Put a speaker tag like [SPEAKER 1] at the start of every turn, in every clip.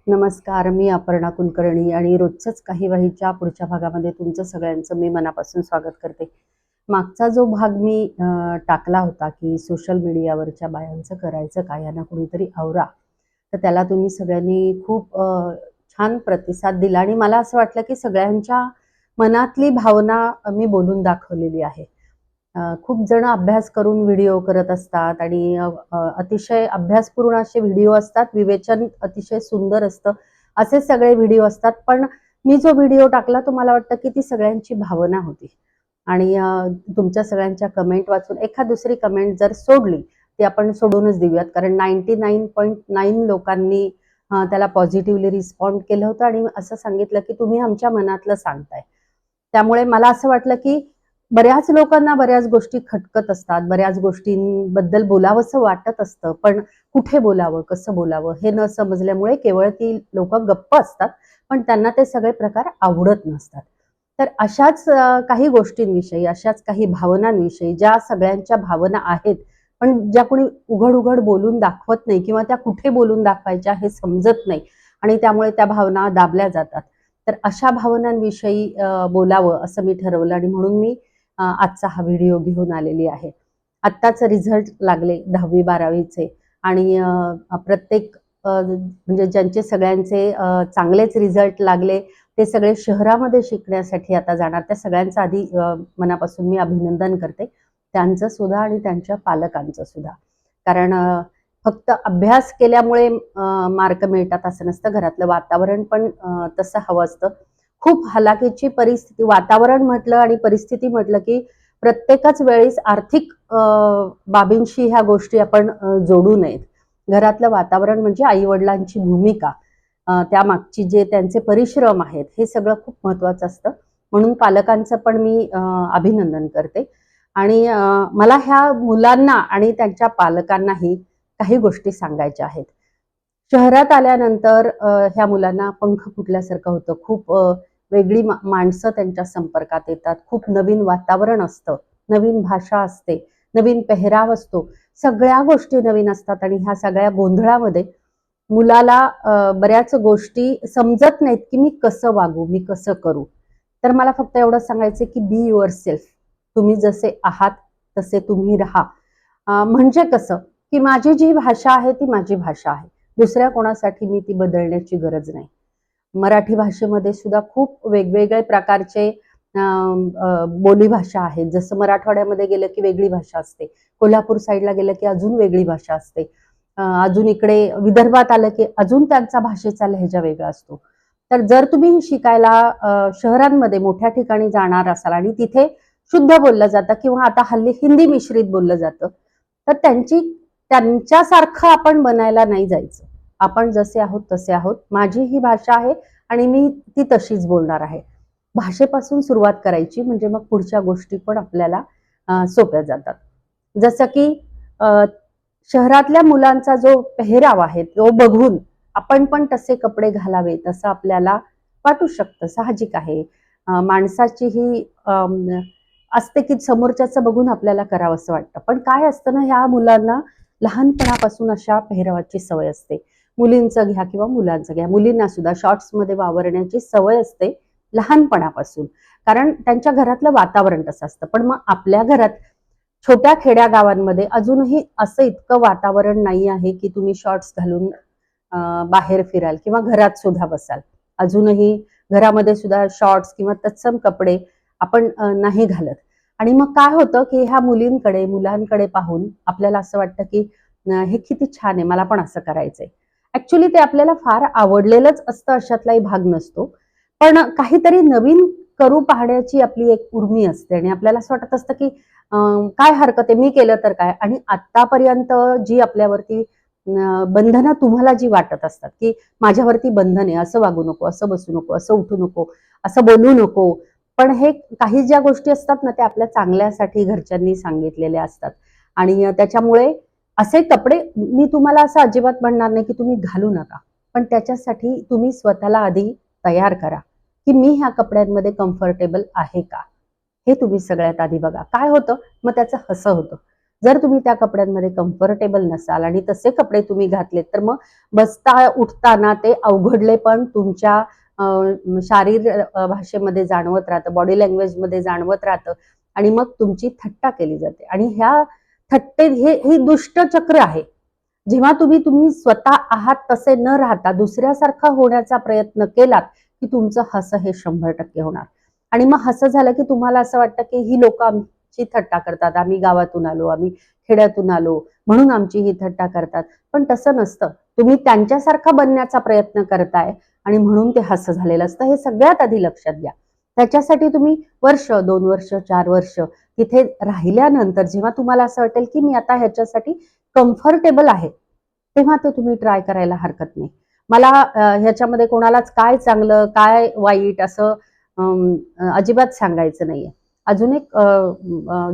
[SPEAKER 1] नमस्कार, मी अपर्णा कुलकर्णी आणि रोजच्याच काही वहीच्या पुढच्या भागामध्ये तुमचं सगळ्यांचं मी मनापासून स्वागत करते. मागचा जो भाग मी टाकला होता की सोशल मीडियावरच्या बायांचं करायचं काय यांना कुणीतरी आवरा. तर त्याला तुम्ही सगळ्यांनी खूप छान प्रतिसाद दिला आणि मला असं वाटलं की सगळ्यांच्या मनातली भावना मी बोलून दाखवलेली आहे. खूप जण अभ्यास करून व्हिडिओ करत असतात आणि अतिशय अभ्यासपूर्ण असे व्हिडिओ असतात, विवेचन अतिशय सुंदर असतं, असे सगळे व्हिडिओ असतात. पण मी जो व्हिडिओ टाकला तो मला वाटतं की ती सगळ्यांची भावना होती आणि तुमच्या सगळ्यांच्या कमेंट वाचून एखाद दुसरी कमेंट जर सोडली ती आपण सोडूनच देऊयात, कारण 99.9 लोकांनी त्याला पॉझिटिव्हली रिस्पॉन्ड केलं होतं आणि असं सांगितलं की तुम्ही आमच्या मनातलं सांगताय. त्यामुळे मला असं वाटलं की बऱ्याच लोकांना बऱ्याच गोष्टी खटकत असतात, बऱ्याच गोष्टींबद्दल बोलावंसं वाटत असतं, पण कुठे बोलावं, कसं बोलावं हे न समजल्यामुळे केवळ ती लोकं गप्प असतात, पण त्यांना ते सगळे प्रकार आवडत नसतात. तर अशाच काही गोष्टींविषयी, अशाच काही भावनांविषयी ज्या सगळ्यांच्या भावना आहेत, पण ज्या कोणी उघड-उघड बोलून दाखवत नाही किंवा त्या कुठे बोलून दाखवायच्या हे समजत नाही आणि त्यामुळे त्या भावना दाबल्या जातात. तर अशा भावनांविषयी बोलावं असं मी ठरवलं आणि म्हणून मी आजचा हा व्हिडिओ घेऊन आलेली आहे. आत्ताच रिझल्ट लागले 10वी-12वीचे आणि प्रत्येक म्हणजे ज्यांचे सगळ्यांचे चांगलेच रिझल्ट लागले ते सगळे शहरामध्ये शिकण्यासाठी आता जाणार. त्या सगळ्यांचं आधी मनापासून मी अभिनंदन करते. त्यांचं सुद्धा आणि त्यांच्या पालकांचं सुद्धा. कारण फक्त अभ्यास केल्यामुळे मार्क मिळतात असं नसतं. घरातलं वातावरण पण तसं हवं असतं. खूप हलाखीची परिस्थिती, वातावरण म्हटलं आणि परिस्थिती म्हटलं की प्रत्येकच वेळेस आर्थिक बाबींशी ह्या गोष्टी आपण जोडू नयेत. घरातलं वातावरण म्हणजे आई-वडिलांची भूमिका, त्यामागची जे त्यांचे परिश्रम आहेत हे सगळं खूप महत्त्वाचं असतं. म्हणून पालकांचं पण मी अभिनंदन करते आणि मला ह्या मुलांना आणि त्यांच्या पालकांनाही काही गोष्टी सांगायच्या आहेत. शहरात आल्यानंतर ह्या मुलांना पंख फुटल्यासारखं होतं. खूप वेगळी माणसं त्यांच्या संपर्कात येतात. खूप नवीन वातावरण असतं, नवीन भाषा असते, नवीन पेहराव असतो. सगळ्या गोष्टी नवीन असतात आणि ह्या सगळ्या गोंधळामध्ये मुलाला बऱ्याच गोष्टी समजत नाहीत की मी कसं वागू, मी कसं करू. तर मला फक्त एवढंच सांगायचं की बी युअरसेल्फ. तुम्ही जसे आहात तसे तुम्ही राहा. म्हणजे कसं की माझी जी भाषा आहे ती माझी भाषा आहे. दुसऱ्या कोणासाठी मी ती बदलण्याची गरज नाही. मराठी भाषेमध्ये सुद्धा खूप वेगवेगळे प्रकारचे बोलीभाषा आहेत. जसं मराठवाड्यामध्ये गेलं की वेगळी भाषा असते. कोल्हापूर साईडला गेलं की अजून वेगळी भाषा असते. अजून इकडे विदर्भात आलं की अजून त्यांचा भाषेचा लहेजा वेगळा असतो. तर जर तुम्ही शिकायला शहरांमध्ये मोठ्या ठिकाणी जाणार असाल आणि तिथे शुद्ध बोललं जातं किंवा आता हल्ली हिंदी मिश्रित बोललं जातं, तर त्यांच्यासारखं आपण बनायला नाही जायचं. आपण जसे आहोत तसे आहोत. माझी ही भाषा आहे आणि मी ती तशीच बोलणार आहे. भाषेपासून सुरुवात करायची म्हणजे मग पुढच्या गोष्टी पण आपल्याला सोप्या जातात. जसं की शहरातल्या मुलांचा जो पेहराव आहे तो बघून आपण पण तसे कपडे घालावेत असं आपल्याला वाटू शकतं, साहजिक आहे. माणसाची ही असते की समोरच्याचं बघून आपल्याला करावंसं वाटतं. पण काय असतं ना, ह्या मुलांना लहानपणापासून अशा पेहरावाची सवय असते. मुलींचं घ्या किंवा मुलांचं घ्या, मुलींना सुद्धा शॉर्ट्समध्ये वावरण्याची सवय असते लहानपणापासून. कारण त्यांच्या घरातलं वातावरण तसं असतं. पण मग आपल्या घरात छोट्या खेड्या गावांमध्ये अजूनही असं इतकं वातावरण नाही आहे की तुम्ही शॉर्ट्स घालून बाहेर फिराल किंवा घरात सुद्धा बसाल. अजूनही घरामध्ये सुद्धा शॉर्ट्स किंवा तत्सम कपडे आपण नाही घालत. आणि मग काय होतं की ह्या मुलींकडे, मुलांकडे पाहून आपल्याला असं वाटतं की हे किती छान आहे, मला पण असं करायचंय. ऍक्च्युली ते आपल्याला फार आवडलेलंच असतं, अशातलाही भाग नसतो. पण काहीतरी नवीन करू पाहण्याची आपली एक उर्मी असते आणि आपल्याला असं वाटत असतं की काय हरकत आहे, मी केलं तर काय. आणि आतापर्यंत जी आपल्यावरती बंधनं तुम्हाला जी वाटत असतात की माझ्यावरती बंधन आहे, असं वागू नको, असं बसू नको, असं उठू नको, असं बोलू नको. पण हे काही ज्या गोष्टी असतात ना, त्या आपल्या चांगल्यासाठी घरच्यांनी सांगितलेल्या असतात आणि त्याच्यामुळे असे कपडे मी तुम्हाला असं अजिबात म्हणणार नाही की तुम्ही घालू नका. पण त्याच्यासाठी तुम्ही स्वतःला आधी तयार करा की मी ह्या कपड्यांमध्ये कम्फर्टेबल आहे का? हे तुम्ही सगळ्यात आधी बघा. काय होतं, मग त्याचं हसं होतं. जर तुम्ही त्या कपड्यांमध्ये कम्फर्टेबल नसाल आणि तसे कपडे तुम्ही घातलेत तर मग बसता उठताना ते अवघडले पण तुमच्या शारीर भाषेमध्ये जाणवत राहतं, बॉडी लँग्वेजमध्ये जाणवत राहतं आणि मग तुमची थट्टा केली जाते. आणि ह्या थट्टे हे दुष्ट चक्र आहे. जेव्हा तुम्ही स्वतः आहात तसे न राहता दुसऱ्यासारखा होण्याचा प्रयत्न केलात की तुमचं हसं हे 100% होणार. आणि मग हसं झालं की तुम्हाला असं वाटतं की ही लोक आमची थट्टा करतात, आम्ही गावातून आलो, आम्ही खेड्यातून आलो म्हणून आमची ही थट्टा करतात. पण तसं नसतं. तुम्ही त्यांच्यासारखा बनण्याचा प्रयत्न करताय आणि म्हणून ते हसं झालेलं असतं. हे सगळ्यात आधी लक्षात घ्या. त्याच्यासाठी तुम्ही वर्ष, 2 वर्ष, 4 वर्ष तिथे राहिल्यानंतर जेव्हा तुम्हाला असं वाटेल की मी आता ह्याच्यासाठी कम्फर्टेबल आहे, तेव्हा ते तुम्ही ट्राय करायला हरकत नाही. मला ह्याच्यामध्ये कोणालाच काय चांगलं काय वाईट असं अजिबात सांगायचं नाहीये. अजून एक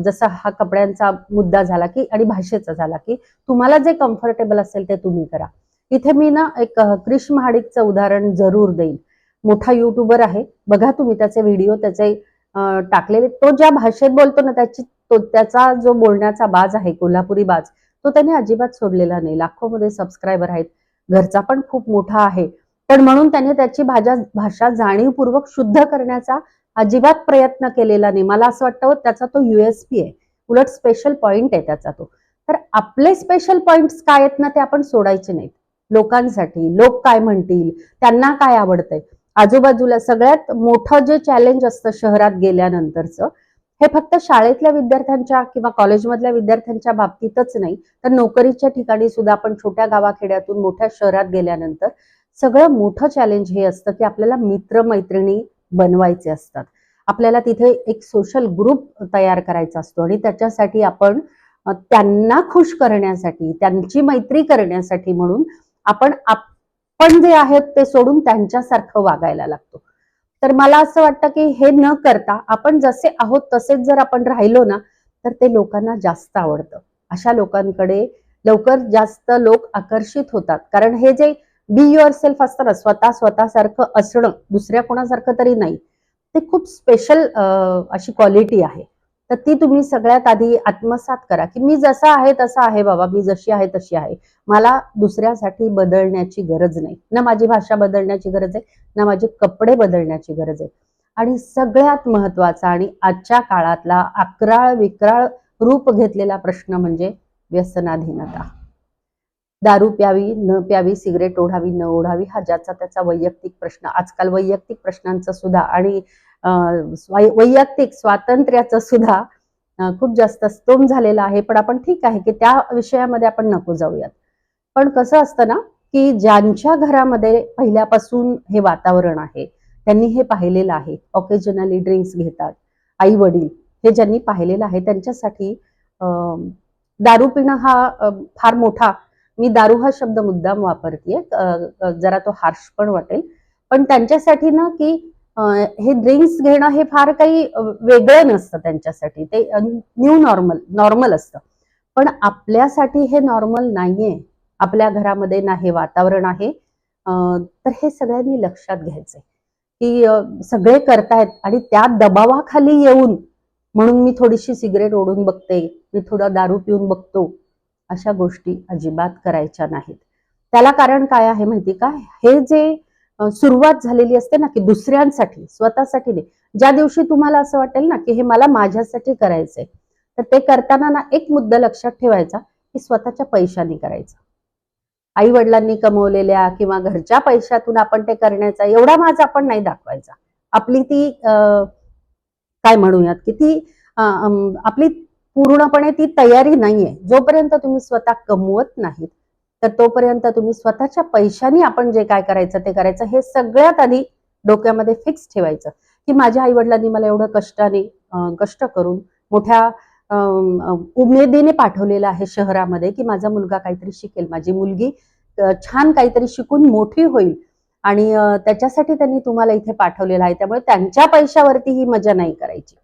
[SPEAKER 1] जसा हा कपड्यांचा मुद्दा झाला की आणि भाषेचा झाला की तुम्हाला जे कम्फर्टेबल असेल ते तुम्ही करा. इथे मी ना एक क्रिश महाडिकचं उदाहरण जरूर देईन. मोठा युट्यूबर आहे, बघा तुम्ही त्याचे व्हिडिओ त्याचे टाकलेले. तो ज्या भाषेत बोलतो ना त्याचा जो बोलण्याचा बाज आहे, कोल्हापुरी बाज, तो त्याने अजिबात सोडलेला नाही. लाखोमध्ये सबस्क्रायबर आहेत, घरचा पण खूप मोठा आहे. पण म्हणून त्याने त्याची भाषा जाणीवपूर्वक शुद्ध करण्याचा अजिबात प्रयत्न केलेला नाही. मला असं वाटतं त्याचा तो USP आहे, उलट स्पेशल पॉइंट आहे त्याचा तो. तर आपले स्पेशल पॉइंट्स काय आहेत ना ते आपण सोडायचे नाहीत लोकांसाठी. लोक काय म्हणतील, त्यांना काय आवडतंय. आजूबाजूला सगळ्यात मोठं जे चॅलेंज असतं शहरात गेल्यानंतरचं, हे फक्त शाळेतल्या विद्यार्थ्यांच्या किंवा कॉलेजमधल्या विद्यार्थ्यांच्या बाबतीतच नाही, तर नोकरीच्या ठिकाणी सुद्धा आपण छोट्या गावाखेड्यातून मोठ्या शहरात गेल्यानंतर सगळं मोठं चॅलेंज हे असतं की आपल्याला मित्रमैत्रिणी बनवायचे असतात. आपल्याला तिथे एक सोशल ग्रुप तयार करायचा असतो आणि त्याच्यासाठी आपण त्यांना खुश करण्यासाठी, त्यांची मैत्री करण्यासाठी म्हणून आपण जे आहेत ते सोडून त्यांच्यासारखं वागायला लागतो. तर मला असं वाटतं की हे न करता आपण जसे आहोत तसेच जर आपण राहिलो ना तर ते लोकांना जास्त आवडतं. अशा लोकांकडे लवकर जास्त लोक आकर्षित होतात. कारण हे जे बी युअर सेल्फ असतं ना, स्वतःसारखं असणं, दुसऱ्या कोणासारखं तरी नाही, ते खूप स्पेशल अशी क्वालिटी आहे. तर ती तुम्ही सगळ्यात आधी आत्मसात करा की मी जसा आहे तसा आहे बाबा, मी जशी आहे तशी आहे. मला दुसऱ्यासाठी बदलण्याची गरज नाही. ना माझी भाषा बदलण्याची गरज आहे, ना माझे कपडे बदलण्याची गरज आहे. आणि सगळ्यात महत्वाचा आणि आजच्या काळातला अक्राळ विक्राळ रूप घेतलेला प्रश्न म्हणजे व्यसनाधीनता. दारू प्यावी न प्यावी, सिगरेट ओढावी न ओढावी, हा ज्याचा त्याचा वैयक्तिक प्रश्न. आजकाल वैयक्तिक प्रश्नांचा सुद्धा आणि वैयक्तिक स्वातंत्र्याचं सुद्धा खूप जास्त स्तोम झालेला आहे. पण आपण ठीक आहे की त्या विषयामध्ये आपण नको जाऊयात. पण कसं असतं ना की ज्यांच्या घरामध्ये पहिल्यापासून हे वातावरण आहे, त्यांनी हे पाहिलेलं आहे, ऑकेजनली ड्रिंक्स घेतात आई वडील, हे ज्यांनी पाहिलेलं आहे त्यांच्यासाठी दारू पिणं हा फार मोठा, मी दारू हा शब्द मुद्दाम वापरतेय, जरा तो हार्श पण वाटेल, पण त्यांच्यासाठी ना की हे ड्रिंक्स घेणं हे फार काही वेगळं नसतं त्यांच्यासाठी. ते न्यू नॉर्मल असतं. पण आपल्यासाठी हे नॉर्मल नाहीये. आपल्या घरामध्ये ना हे वातावरण आहे. तर हे सगळ्यांनी लक्षात घ्यायचंय की सगळे करतायत आणि त्या दबावाखाली येऊन म्हणून मी थोडीशी सिगरेट ओढून बघते, मी थोडं दारू पिऊन बघतो, अशा गोष्टी अजिबात करायच्या नाहीत. त्याला कारण काय आहे माहिती का? हे जे सुरुवात झालेली असते ना की दुसऱ्यांसाठी, स्वतःसाठी नाही. ज्या दिवशी तुम्हाला असं वाटेल ना की हे मला माझ्यासाठी करायचंय, तर ते करताना ना एक मुद्दा लक्षात ठेवायचा की स्वतःच्या पैशाने करायचं. आई वडिलांनी कमवलेल्या किंवा घरच्या पैशातून आपण ते करण्याचा एवढा माज आपण नाही दाखवायचा. आपली ती काय म्हणूयात की ती आपली पूर्णपणे ती तयारी नाहीये. जोपर्यंत तुम्ही स्वतः कमवत नाहीत तर तोपर्यंत तुम्ही स्वतःच्या पैशाने आपण जे काय करायचं ते करायचं. हे सगळ्यात आधी डोक्यामध्ये फिक्स ठेवायचं की माझ्या आई वडिलांनी मला एवढं कष्ट करून मोठ्या उमेदीने पाठवलेलं आहे शहरामध्ये की माझा मुलगा काहीतरी शिकेल, माझी मुलगी छान काहीतरी शिकून मोठी होईल आणि त्याच्यासाठी त्यांनी तुम्हाला इथे पाठवलेलं आहे. त्यामुळे त्यांच्या पैशावरती ही मजा नाही करायची.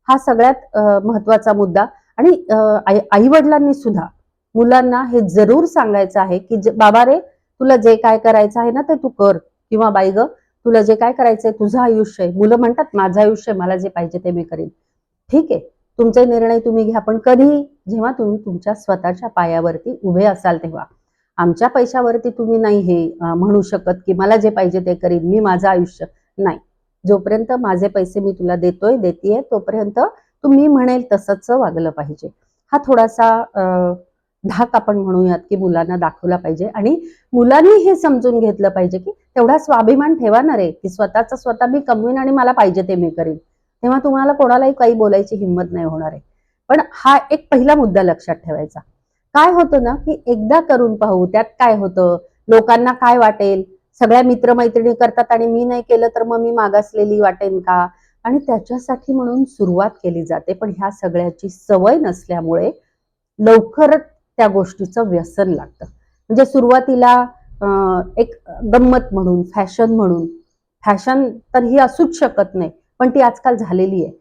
[SPEAKER 1] हा सगळ्यात महत्वाचा मुद्दा. आणि आई वडिलांनी सुद्धा मुलांना हे जरूर सांगायचं आहे की बाबा रे, तुला जे काय करायचं आहे ना ते तू कर, किंवा बाई ग तुला जे काय करायचंय तुझं आयुष्य आहे. मुलं म्हणतात माझं आयुष्य, मला जे पाहिजे ते मी करीन. ठीक आहे, तुमचे निर्णय तुम्ही घ्या, पण कधी? जेव्हा तुम्ही तुमच्या स्वतःच्या पायावरती उभे असाल तेव्हा. आमच्या पैशावरती तुम्ही नाही हे म्हणू शकत की मला जे पाहिजे ते करीन, मी माझं आयुष्य नाही. जोपर्यंत माझे पैसे मी तुला देतोय देतीये तोपर्यंत तुम्ही म्हणेल तसंच वागलं पाहिजे. हा थोडासा धाक आपण म्हणूयात की मुलांना दाखवला पाहिजे आणि मुलांनी हे समजून घेतलं पाहिजे की तेवढा स्वाभिमान ठेवा ना रे, की स्वतःचा स्वतः मी कमवीन आणि मला पाहिजे ते मी करीन. तेव्हा तुम्हाला कोणालाही काही बोलायची हिंमत नाही होणार आहे. पण हा एक पहिला मुद्दा लक्षात ठेवायचा. काय होतं ना की एकदा करून पाहू, त्यात काय होतं, लोकांना काय वाटेल, सगळ्या मित्रमैत्रिणी करतात आणि मी नाही केलं तर मग मी मागासलेली वाटेन का, आणि त्याच्यासाठी म्हणून सुरुवात केली जाते. पण ह्या सगळ्याची सवय नसल्यामुळे लवकरच त्या गोष्टीचं व्यसन लागतं. म्हणजे सुरुवातीला एक गंमत म्हणून, फॅशन म्हणून, फॅशन तर ही असूच शकत नाही, पण ती आजकाल झालेली आहे.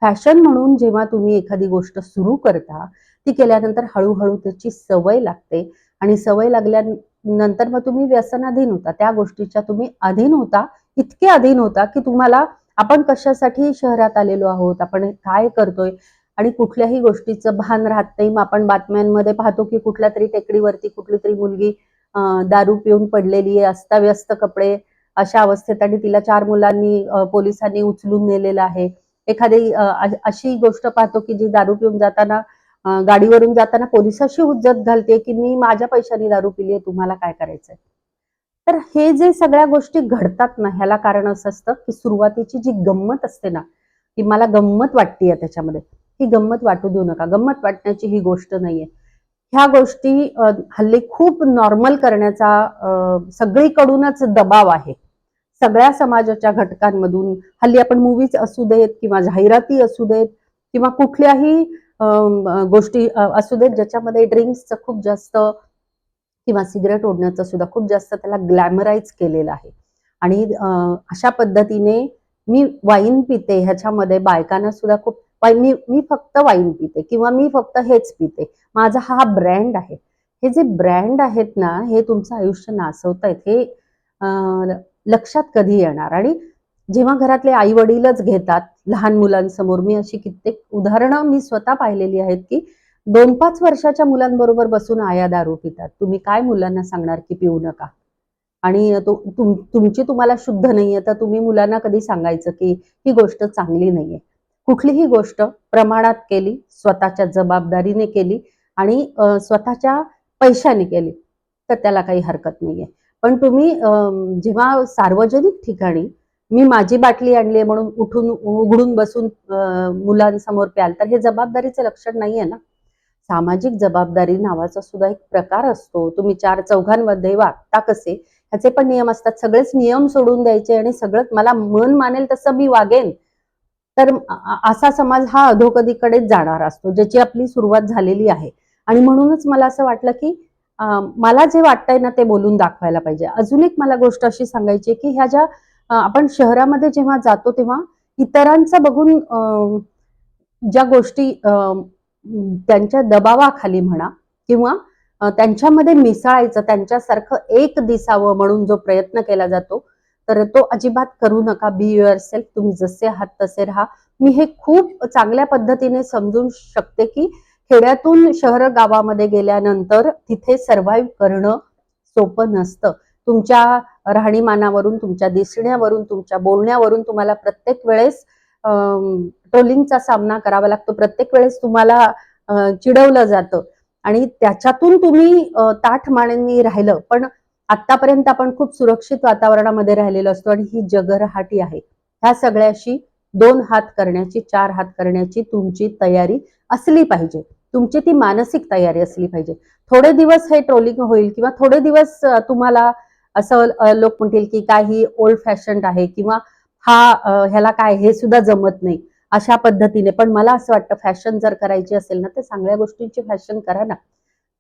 [SPEAKER 1] फॅशन म्हणून जेव्हा तुम्ही एखादी गोष्ट सुरू करता, ती केल्यानंतर हळूहळू त्याची सवय लागते आणि सवय लागल्यानंतर मग तुम्ही व्यसनाधीन होता. त्या गोष्टीच्या तुम्ही अधीन होता, इतके अधीन होता की तुम्हाला आपण कशासाठी शहरात आलेलो आहोत, आपण काय करतोय आणि कुठल्याही गोष्टीचं भान राहत नाही. मग आपण बातम्यांमध्ये पाहतो की कुठल्या तरी टेकडीवरती कुठली तरी मुलगी दारू पिऊन पडलेली आहे, अस्ताव्यस्त कपडे, अशा अवस्थेत, आणि तिला 4 मुलांनी पोलिसांनी उचलून नेलेलं आहे. एखादी अशी गोष्ट पाहतो की जी दारू पिऊन जाताना गाडीवरून जाताना पोलिसाशी हुज्जत घालते की मी माझ्या पैशाने दारू पिली आहे, तुम्हाला काय करायचंय. तर हे जे सगळ्या गोष्टी घडतात ना, ह्याला कारण असं असतं की सुरुवातीची जी गंमत असते ना, की मला गंमत वाटतेय त्याच्यामध्ये, ही गंमत वाटू देऊ नका. गंमत वाटण्याची ही गोष्ट नाहीये. ह्या गोष्टी हल्ली खूप नॉर्मल करण्याचा सगळीकडूनच दबाव आहे. सगळ्या समाजाच्या घटकांमधून हल्ली आपण मूव्हीज असू देत किंवा जाहिराती असू देत किंवा कुठल्याही गोष्टी असू देत ज्याच्यामध्ये ड्रिंक्सचं खूप जास्त किंवा सिगरेट ओढण्याचं सुद्धा खूप जास्त त्याला ग्लॅमराईज केलेलं आहे. आणि अशा पद्धतीने मी वाईन पिते ह्याच्यामध्ये बायकांना सुद्धा खूप मी मी फक्त वाईन पिते किंवा मी फक्त हेच पिते, माझा हा ब्रँड आहे. हे जे ब्रँड आहेत ना, हे तुमचं आयुष्य नासवतायत. हे लक्षात कधी येणार? आणि जेव्हा घरातले आई वडीलच घेतात लहान मुलांसमोर, मी अशी कित्येक उदाहरणं मी स्वतः पाहिलेली आहेत की 2-5 वर्षाच्या मुलांबरोबर बसून आया दारू पितात. तुम्ही काय मुलांना सांगणार की पिऊ नका? आणि तुमची तुम्हाला शुद्ध नाहीये तर तुम्ही मुलांना कधी सांगायचं की ही गोष्ट चांगली नाहीये. कुठलीही गोष्ट प्रमाणात केली, स्वतःच्या जबाबदारीने केली आणि स्वतःच्या पैशाने केली तर त्याला काही हरकत नाहीये. पण तुम्ही जेव्हा सार्वजनिक ठिकाणी मी माझी बाटली आणली म्हणून उठून उघडून बसून मुलांसमोर प्याल तर हे जबाबदारीचं लक्षण नाहीये ना. सामाजिक जबाबदारी नावाचा सुद्धा एक प्रकार असतो. तुम्ही 4 चौघांमध्ये वागता कसे ह्याचे पण नियम असतात. सगळेच नियम सोडून द्यायचे आणि सगळं मला मन मानेल तसं मी वागेन, तर असा समाज हा अधोगतीकडेच जाणार असतो, ज्याची आपली सुरुवात झालेली आहे. आणि म्हणूनच मला असं वाटलं की मला जे वाटतंय ना ते बोलून दाखवायला पाहिजे. अजून एक मला गोष्ट अशी सांगायची की ह्या ज्या आपण शहरामध्ये जेव्हा जातो तेव्हा इतरांचं बघून ज्या गोष्टी त्यांच्या दबावाखाली म्हणा किंवा त्यांच्यामध्ये मिसळायचं, त्यांच्यासारखं एक दिसावं म्हणून जो प्रयत्न केला जातो, तर तो अजिबात करू नका. बी युअरसेल्फ. तुम्ही जसे आहात तसे राहा. मी हे खूप चांगल्या पद्धतीने समजून शकते की खेड्यातून शहर गावामध्ये गेल्यानंतर तिथे सर्व्हाइव्ह करणं सोपं नसतं. तुमच्या राहणीमानावरून, तुमच्या दिसण्यावरून, तुमच्या बोलण्यावरून तुम्हाला प्रत्येक वेळेस ट्रोलिंगचा सामना करावा लागतो. प्रत्येक वेळेस तुम्हाला चिडवलं जातं आणि त्याच्यातून तुम्ही ताठ मानेंनी राहिलं, पण आतापर्यंत आपण खूप सुरक्षित वातावरणामध्ये राहिलेलो असतो आणि ही जगरहाटी आहे. ह्या सगळ्याशी 2 हात करण्याची, 4 हात करण्याची तुमची तयारी असली पाहिजे. तुमची ती मानसिक तयारी असली पाहिजे. थोडे दिवस हे ट्रोलिंग होईल किंवा थोडे दिवस तुम्हाला असं लोक म्हणतील की काय ही ओल्ड फॅशन्ड आहे किंवा ह्याला काय हे सुद्धा जमत नाही अशा पद्धतीने. पण मला असं वाटतं फॅशन जर करायची असेल ना तर चांगल्या गोष्टींची फॅशन करा ना.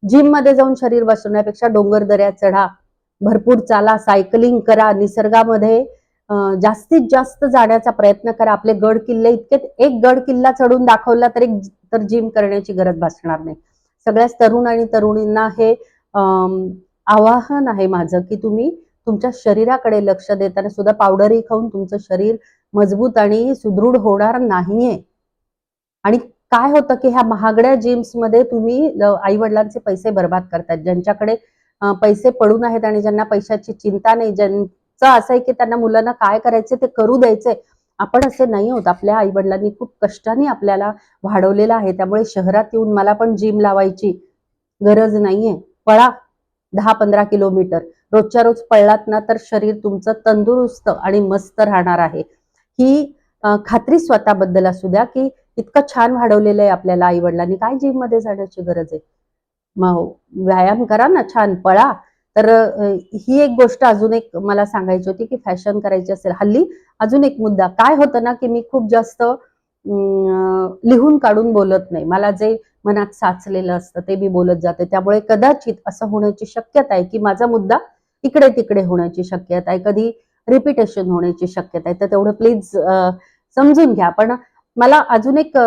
[SPEAKER 1] जिम मध्ये जाऊन शरीर बसवण्यापेक्षा डोंगर दऱ्या चढा, भरपूर चाला, सायकलिंग करा, निसर्गामध्ये जास्तीत जास्त जाण्याचा प्रयत्न करा. आपले गड किल्ले इतके, एक गड किल्ला चढून दाखवला तर जिम करण्याची गरज भासणार नाही. सगळ्याच तरुण आणि तरुणींना हे आवाहन आहे माझं की तुम्ही तुमच्या शरीराकडे लक्ष देताना सुद्धा पावडरही खाऊन तुमचं शरीर मजबूत आणि सुदृढ होणार नाहीये. आणि काय होतं की ह्या महागड्या जिम्समध्ये तुम्ही आई वडिलांचे पैसे बर्बाद करतात. ज्यांच्याकडे पैसे पडून आहेत आणि ज्यांना पैशाची चिंता नाही, ज्यांचं असं आहे की त्यांना मुलांना काय करायचे ते करू द्यायचे. आपण असे नाही होत. आपल्या आई वडिलांनी खूप कष्टाने आपल्याला वाढवलेलं आहे. त्यामुळे शहरात येऊन मला पण जिम लावायची गरज नाहीये. पळा 10-15 किलोमीटर. रोजच्या रोज पळलात ना तर शरीर तुमचं तंदुरुस्त आणि मस्त राहणार आहे. ही खात्री स्वतःबद्दल असू द्या की इतकं छान वाढवलेलं आहे आपल्याला आई वडिलांनी, काय जिम मध्ये जाण्याची गरज आहे. मग व्यायाम करा ना, छान पळा. तर ही एक गोष्ट अजून एक मला सांगायची होती की फॅशन करायची असेल हल्ली. अजून एक मुद्दा काय होतं ना की मी खूप जास्त लिहून काढून बोलत नाही. मला जे मनात साचलेलं असतं ते मी बोलत जाते. त्यामुळे कदाचित असं होण्याची शक्यता आहे की माझा मुद्दा इकडे तिकडे होण्याची शक्यता आहे, कधी रिपिटेशन होण्याची शक्यता आहे. तर तेवढं प्लीज समजून घ्या. पण मला अजून एक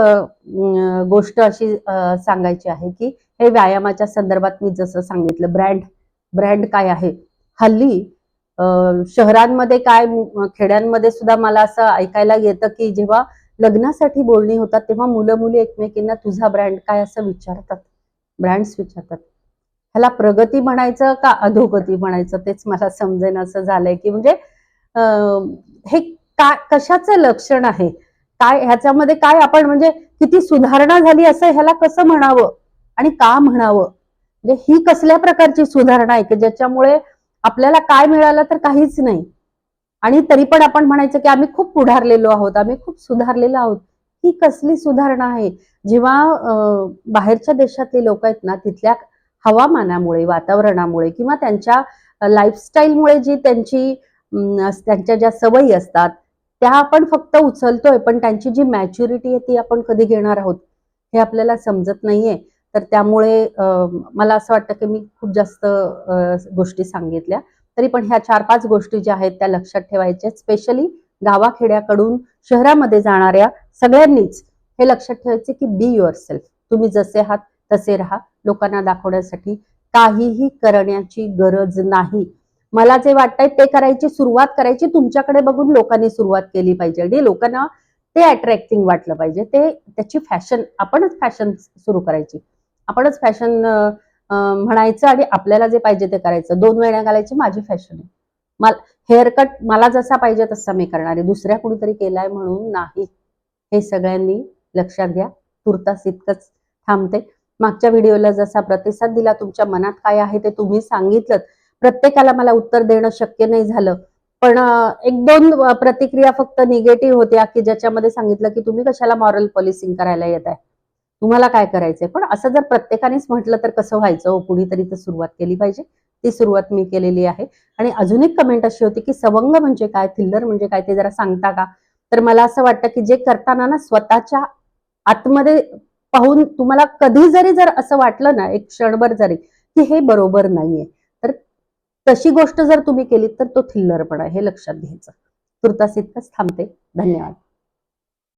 [SPEAKER 1] गोष्ट अशी सांगायची आहे की हे व्यायामाच्या संदर्भात मी जसं सांगितलं ब्रँड ब्रँड काय आहे हल्ली शहरांमध्ये काय खेड्यांमध्ये सुद्धा मला असं ऐकायला येतं की जेव्हा लग्नासाठी बोलणी होतात तेव्हा मुलं मुली एकमेकींना तुझा ब्रँड काय असं विचारतात, ब्रँड्स विचारतात. ह्याला प्रगती म्हणायचं का अधोगती म्हणायचं तेच मला समजेन असं झालंय की म्हणजे हे काय कशाचं लक्षण आहे, काय ह्याच्यामध्ये काय आपण म्हणजे किती सुधारणा झाली असं ह्याला कसं म्हणावं आणि का म्हणावं, म्हणजे ही कसल्या प्रकारची सुधारणा आहे की ज्याच्यामुळे आपल्याला काय मिळालं तर काहीच नाही आणि तरी पण आपण म्हणायचं की आम्ही खूप पुढारलेलो आहोत, आम्ही खूप सुधारलेलो आहोत. ही कसली सुधारणा आहे. जेव्हा बाहेरच्या देशातली लोक आहेत ना तिथल्या हवामानामुळे वातावरणामुळे किंवा त्यांच्या लाईफस्टाईलमुळे जी त्यांच्या ज्या सवयी असतात त्या आपण फक्त उचलतोय, पण त्यांची जी मॅच्युरिटी आहे ती आपण कधी घेणार आहोत हे आपल्याला समजत नाहीये. तर त्यामुळे मला असं वाटतं की मी खूप जास्त गोष्टी सांगितल्या, तरी पण ह्या 4-5 गोष्टी ज्या आहेत त्या लक्षात ठेवायच्या. स्पेशली गावाखेड्याकडून शहरामध्ये जाणाऱ्या सगळ्यांनीच हे लक्षात ठेवायचे की बी युअरसेल्फ. तुम्ही जसे आहात तसे राहा. लोकांना दाखवण्यासाठी काहीही करण्याची गरज नाही. मला जे वाटतंय ते करायची सुरुवात करायची तुमच्याकडे बघून लोकांनी सुरुवात केली पाहिजे आणि लोकांना ते अट्रॅक्टिंग वाटलं पाहिजे. ते त्याची फॅशन आपणच फॅशन सुरू करायची. आपणच फॅशन म्हणायचं आणि आपल्याला जे पाहिजे ते करायचं. 2 वेण्या घालायची माझी फॅशन आहे. मला हेअर कट मला जसा पाहिजे तसा मी करणार आहे. दुसऱ्या कुणीतरी केलाय म्हणून नाही. हे सगळ्यांनी लक्षात घ्या. तुर्तास इतकंच थांबते. मागच्या व्हिडिओला जसा प्रतिसाद दिला, तुमच्या मनात काय आहे ते तुम्ही सांगितलं. प्रत्येकाला मला उत्तर देणं शक्य नाही झालं. पण 1-2 प्रतिक्रिया फक्त निगेटिव्ह होत्या की ज्याच्यामध्ये सांगितलं की तुम्ही कशाला मॉरल पॉलिसिंग करायला येत आहे. तुम्हाला काय करायचंय. पण असं जर प्रत्येकानेच म्हटलं तर कसं व्हायचं हो. कुणीतरी तर सुरुवात केली पाहिजे. ती सुरुवात मी केलेली आहे. आणि अजून एक कमेंट अशी होती की सवंग म्हणजे काय, थिल्लर म्हणजे काय ते जरा सांगता का. तर मला असं वाटतं की जे करताना ना स्वतःच्या आतमध्ये पाहून तुम्हाला कधी जरी जर असं वाटलं ना एक क्षणभर जरी की हे बरोबर नाहीये, तर तशी गोष्ट जर तुम्ही केली तर तो थिल्लरपणा आहे हे लक्षात घ्यायचं. तुर्तास इतकंच थांबते. धन्यवाद.